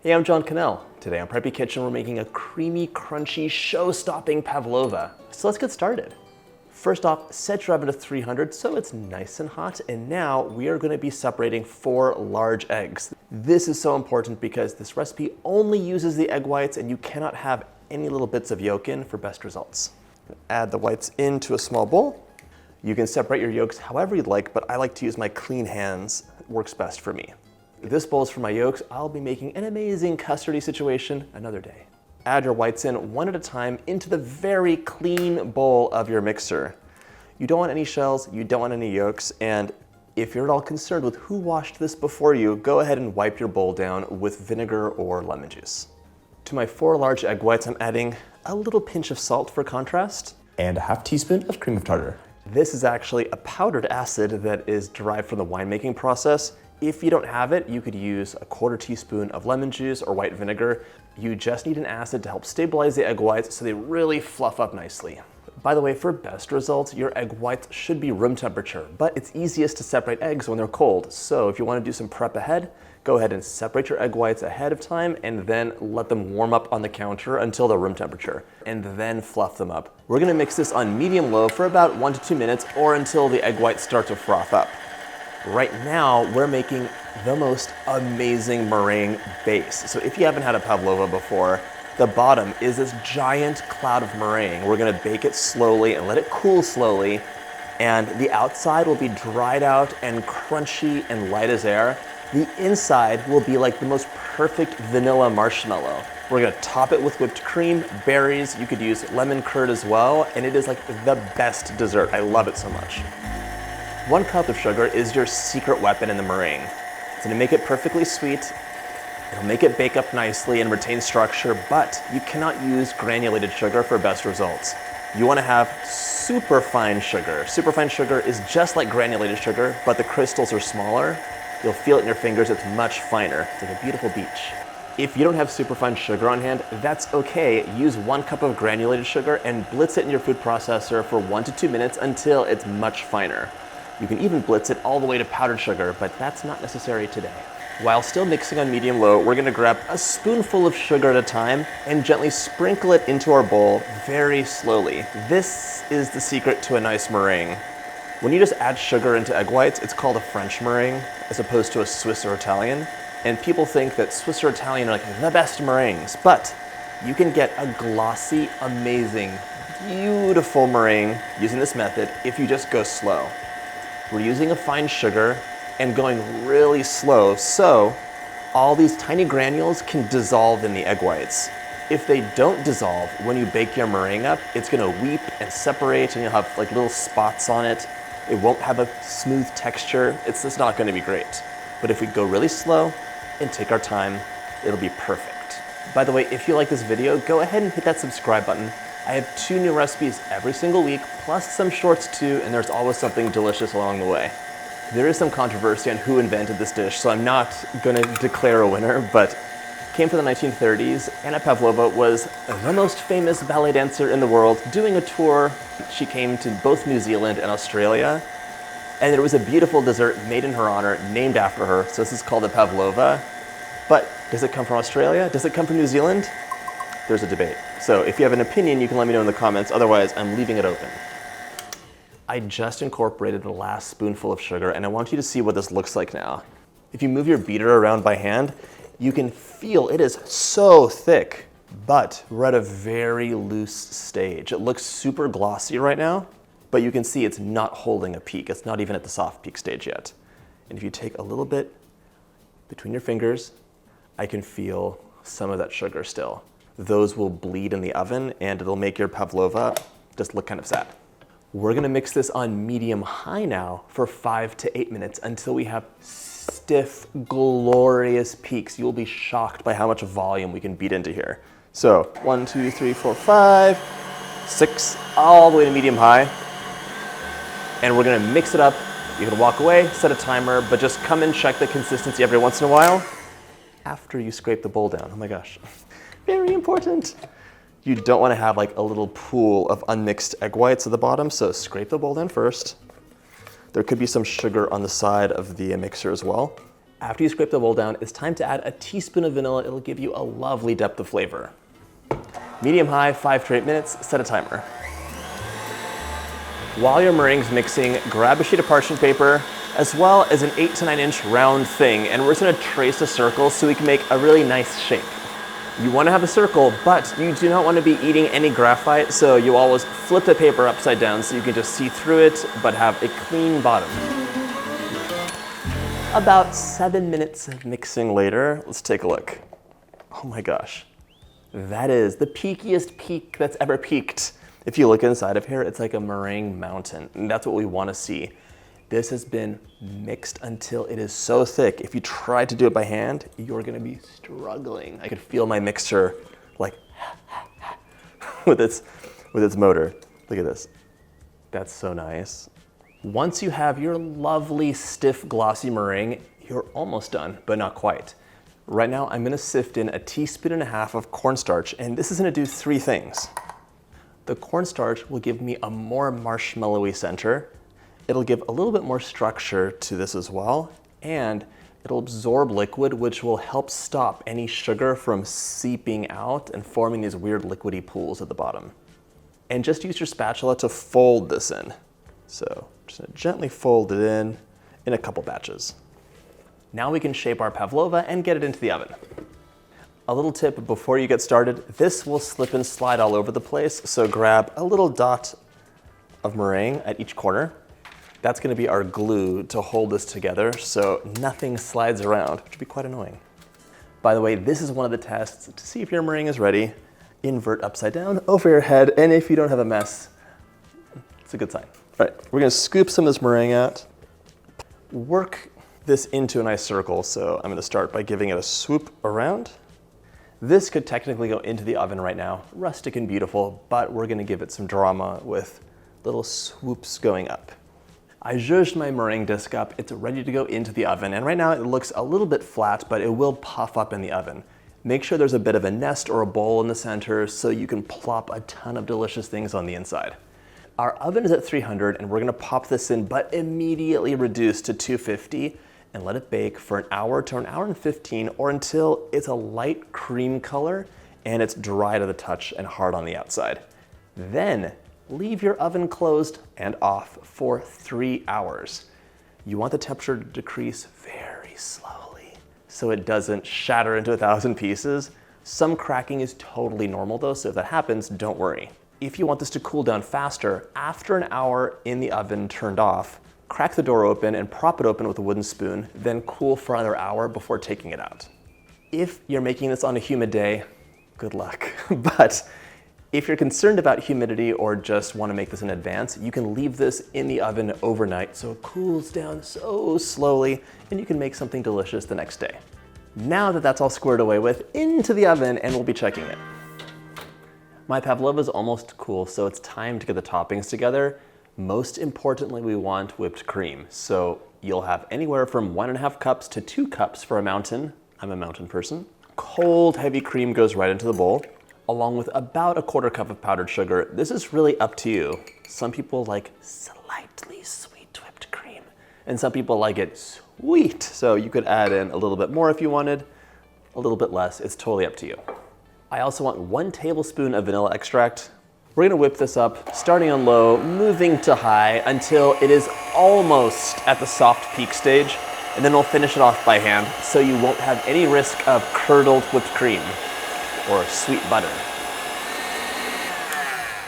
Hey, I'm John Cannell. Today on Preppy Kitchen, we're making a creamy, crunchy, show-stopping pavlova. So let's get started. First off, set your oven to 300 so it's nice and hot. And now we are going to be separating 4 large eggs. This is so important because this recipe only uses the egg whites and you cannot have any little bits of yolk in for best results. Add the whites into a small bowl. You can separate your yolks however you'd like, but I like to use my clean hands. It works best for me. This bowl is for my yolks. I'll be making an amazing custardy situation another day. Add your whites in one at a time into the very clean bowl of your mixer. You don't want any shells, you don't want any yolks, and if you're at all concerned with who washed this before you, go ahead and wipe your bowl down with vinegar or lemon juice. To my 4 large egg whites, I'm adding a little pinch of salt for contrast and a half teaspoon of cream of tartar. This is actually a powdered acid that is derived from the winemaking process. If you don't have it, you could use a 1/4 teaspoon of lemon juice or white vinegar. You just need an acid to help stabilize the egg whites so they really fluff up nicely. By the way, for best results, your egg whites should be room temperature, but it's easiest to separate eggs when they're cold. So if you want to do some prep ahead, go ahead and separate your egg whites ahead of time and then let them warm up on the counter until they're room temperature, and then fluff them up. We're gonna mix this on medium-low for about 1 to 2 minutes or until the egg whites start to froth up. Right now, we're making the most amazing meringue base. So if you haven't had a pavlova before, the bottom is this giant cloud of meringue. We're gonna bake it slowly and let it cool slowly. And the outside will be dried out and crunchy and light as air. The inside will be like the most perfect vanilla marshmallow. We're gonna top it with whipped cream, berries. You could use lemon curd as well. And it is like the best dessert. I love it so much. 1 cup of sugar is your secret weapon in the meringue. It's gonna make it perfectly sweet. It'll make it bake up nicely and retain structure, but you cannot use granulated sugar for best results. You wanna have super fine sugar. Super fine sugar is just like granulated sugar, but the crystals are smaller. You'll feel it in your fingers, it's much finer. It's like a beautiful beach. If you don't have super fine sugar on hand, that's okay. Use 1 cup of granulated sugar and blitz it in your food processor for 1 to 2 minutes until it's much finer. You can even blitz it all the way to powdered sugar, but that's not necessary today. While still mixing on medium-low, we're gonna grab a spoonful of sugar at a time and gently sprinkle it into our bowl very slowly. This is the secret to a nice meringue. When you just add sugar into egg whites, it's called a French meringue as opposed to a Swiss or Italian. And people think that Swiss or Italian are like the best meringues, but you can get a glossy, amazing, beautiful meringue using this method if you just go slow. We're using a fine sugar and going really slow, so all these tiny granules can dissolve in the egg whites. If they don't dissolve, when you bake your meringue up, it's gonna weep and separate and you'll have like little spots on it. It won't have a smooth texture. It's just not gonna be great. But if we go really slow and take our time, it'll be perfect. By the way, if you like this video, go ahead and hit that subscribe button. I have 2 new recipes every single week, plus some shorts too, and there's always something delicious along the way. There is some controversy on who invented this dish, so I'm not gonna declare a winner, but it came from the 1930s. Anna Pavlova was the most famous ballet dancer in the world, doing a tour. She came to both New Zealand and Australia, and there was a beautiful dessert made in her honor, named after her, so this is called a pavlova. But does it come from Australia? Does it come from New Zealand? There's a debate. So if you have an opinion, you can let me know in the comments. Otherwise, I'm leaving it open. I just incorporated the last spoonful of sugar, and I want you to see what this looks like now. If you move your beater around by hand, you can feel it is so thick, but we're at a very loose stage. It looks super glossy right now, but you can see it's not holding a peak. It's not even at the soft peak stage yet. And if you take a little bit between your fingers, I can feel some of that sugar still. Those will bleed in the oven and it'll make your pavlova just look kind of sad. We're gonna mix this on medium-high now for 5 to 8 minutes until we have stiff, glorious peaks. You'll be shocked by how much volume we can beat into here. So 1, 2, 3, 4, 5, 6, all the way to medium-high. And we're gonna mix it up. You can walk away, set a timer, but just come and check the consistency every once in a while after you scrape the bowl down. Oh my gosh. Very important. You don't want to have like a little pool of unmixed egg whites at the bottom, so scrape the bowl down first. There could be some sugar on the side of the mixer as well. After you scrape the bowl down, it's time to add a teaspoon of vanilla. It'll give you a lovely depth of flavor. Medium-high, 5 to 8 minutes, set a timer. While your meringue's mixing, grab a sheet of parchment paper, as well as an 8 to 9 inch round thing, and we're just gonna trace a circle so we can make a really nice shape. You wanna have a circle, but you do not wanna be eating any graphite, so you always flip the paper upside down so you can just see through it, but have a clean bottom. About 7 minutes of mixing later, let's take a look. Oh my gosh. That is the peakiest peak that's ever peaked. If you look inside of here, it's like a meringue mountain, and that's what we want to see. This has been mixed until it is so thick. If you try to do it by hand, you're gonna be struggling. I could feel my mixer like with its motor. Look at this. That's so nice. Once you have your lovely, stiff, glossy meringue, you're almost done, but not quite. Right now, I'm gonna sift in 1.5 teaspoons of cornstarch, and this is gonna do 3 things. The cornstarch will give me a more marshmallowy center. It'll give a little bit more structure to this as well, and it'll absorb liquid, which will help stop any sugar from seeping out and forming these weird liquidy pools at the bottom. And just use your spatula to fold this in. So just gonna gently fold it in a couple batches. Now we can shape our pavlova and get it into the oven. A little tip before you get started, this will slip and slide all over the place, so grab a little dot of meringue at each corner. That's gonna be our glue to hold this together so nothing slides around, which would be quite annoying. By the way, this is one of the tests to see if your meringue is ready. Invert upside down over your head, and if you don't have a mess, it's a good sign. All right, we're gonna scoop some of this meringue out. Work this into a nice circle, so I'm gonna start by giving it a swoop around. This could technically go into the oven right now, rustic and beautiful, but we're gonna give it some drama with little swoops going up. I zhuzhed my meringue disc up, it's ready to go into the oven, and right now it looks a little bit flat, but it will puff up in the oven. Make sure there's a bit of a nest or a bowl in the center so you can plop a ton of delicious things on the inside. Our oven is at 300 and we're gonna pop this in, but immediately reduce to 250 and let it bake for 1 hour to 1 hour and 15 or until it's a light cream color and it's dry to the touch and hard on the outside. Then leave your oven closed and off for 3 hours. You want the temperature to decrease very slowly so it doesn't shatter into 1,000 pieces. Some cracking is totally normal though, so if that happens, don't worry. If you want this to cool down faster, after 1 hour in the oven turned off, crack the door open and prop it open with a wooden spoon, then cool for another hour before taking it out. If you're making this on a humid day, good luck. But if you're concerned about humidity or just want to make this in advance, you can leave this in the oven overnight so it cools down so slowly and you can make something delicious the next day. Now that that's all squared away with, into the oven and we'll be checking it. My pavlova is almost cool, so it's time to get the toppings together. Most importantly, we want whipped cream. So you'll have anywhere from 1.5 cups to 2 cups for a mountain. I'm a mountain person. Cold, heavy cream goes right into the bowl, along with about 1/4 cup of powdered sugar. This is really up to you. Some people like slightly sweet whipped cream, and some people like it sweet. So you could add in a little bit more if you wanted, a little bit less. It's totally up to you. I also want 1 tablespoon of vanilla extract. We're gonna whip this up, starting on low, moving to high until it is almost at the soft peak stage, and then we'll finish it off by hand so you won't have any risk of curdled whipped cream or sweet butter.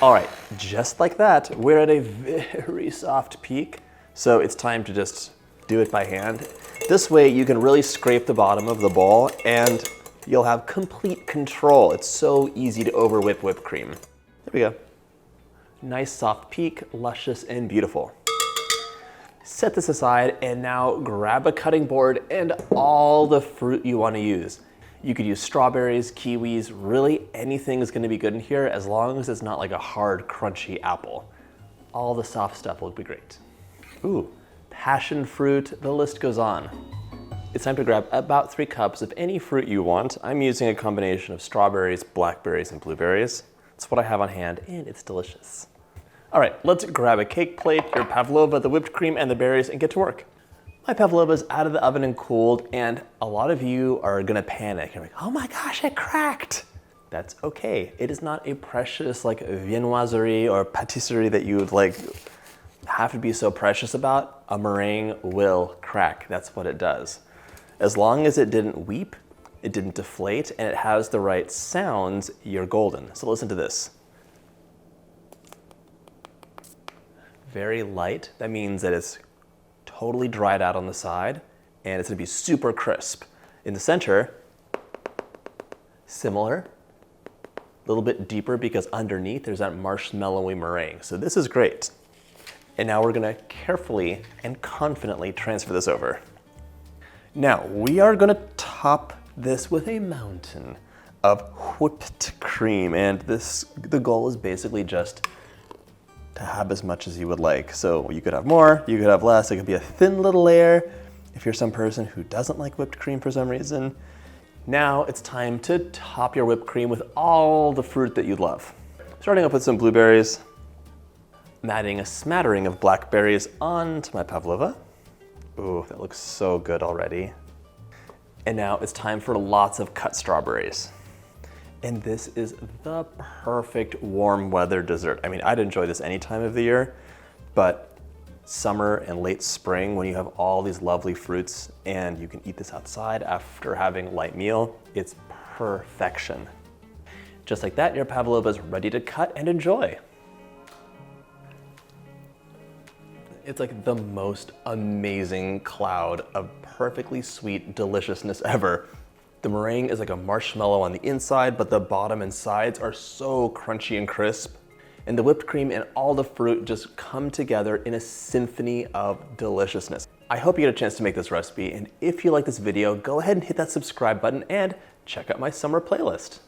All right, just like that, we're at a very soft peak, so it's time to just do it by hand. This way you can really scrape the bottom of the bowl and you'll have complete control. It's so easy to over whip whipped cream. There we go. Nice soft peak, luscious and beautiful. Set this aside and now grab a cutting board and all the fruit you want to use. You could use strawberries, kiwis, really anything is going to be good in here as long as it's not like a hard, crunchy apple. All the soft stuff will be great. Ooh, passion fruit, the list goes on. It's time to grab about 3 cups of any fruit you want. I'm using a combination of strawberries, blackberries, and blueberries. That's what I have on hand, and it's delicious. All right, let's grab a cake plate, your pavlova, the whipped cream, and the berries, and get to work. My pavlova is out of the oven and cooled, and a lot of you are gonna panic. You're like, oh my gosh, it cracked. That's okay. It is not a precious like viennoiserie or patisserie that you would like have to be so precious about. A meringue will crack. That's what it does. As long as it didn't weep, it didn't deflate, and it has the right sounds, you're golden. So listen to this. Very light. That means that it's totally dried out on the side, and it's gonna be super crisp. In the center, similar, a little bit deeper because underneath there's that marshmallowy meringue. So this is great. And now we're gonna carefully and confidently transfer this over. Now we are gonna top this with a mountain of whipped cream, and the goal is basically just to have as much as you would like. So you could have more, you could have less, it could be a thin little layer if you're some person who doesn't like whipped cream for some reason. Now it's time to top your whipped cream with all the fruit that you love. Starting off with some blueberries. I'm adding a smattering of blackberries onto my pavlova. Ooh, that looks so good already. And now it's time for lots of cut strawberries. And this is the perfect warm weather dessert. I mean, I'd enjoy this any time of the year, but summer and late spring when you have all these lovely fruits and you can eat this outside after having a light meal, it's perfection. Just like that, your pavlova is ready to cut and enjoy. It's like the most amazing cloud of perfectly sweet deliciousness ever. The meringue is like a marshmallow on the inside, but the bottom and sides are so crunchy and crisp. And the whipped cream and all the fruit just come together in a symphony of deliciousness. I hope you get a chance to make this recipe, and if you like this video, go ahead and hit that subscribe button and check out my summer playlist.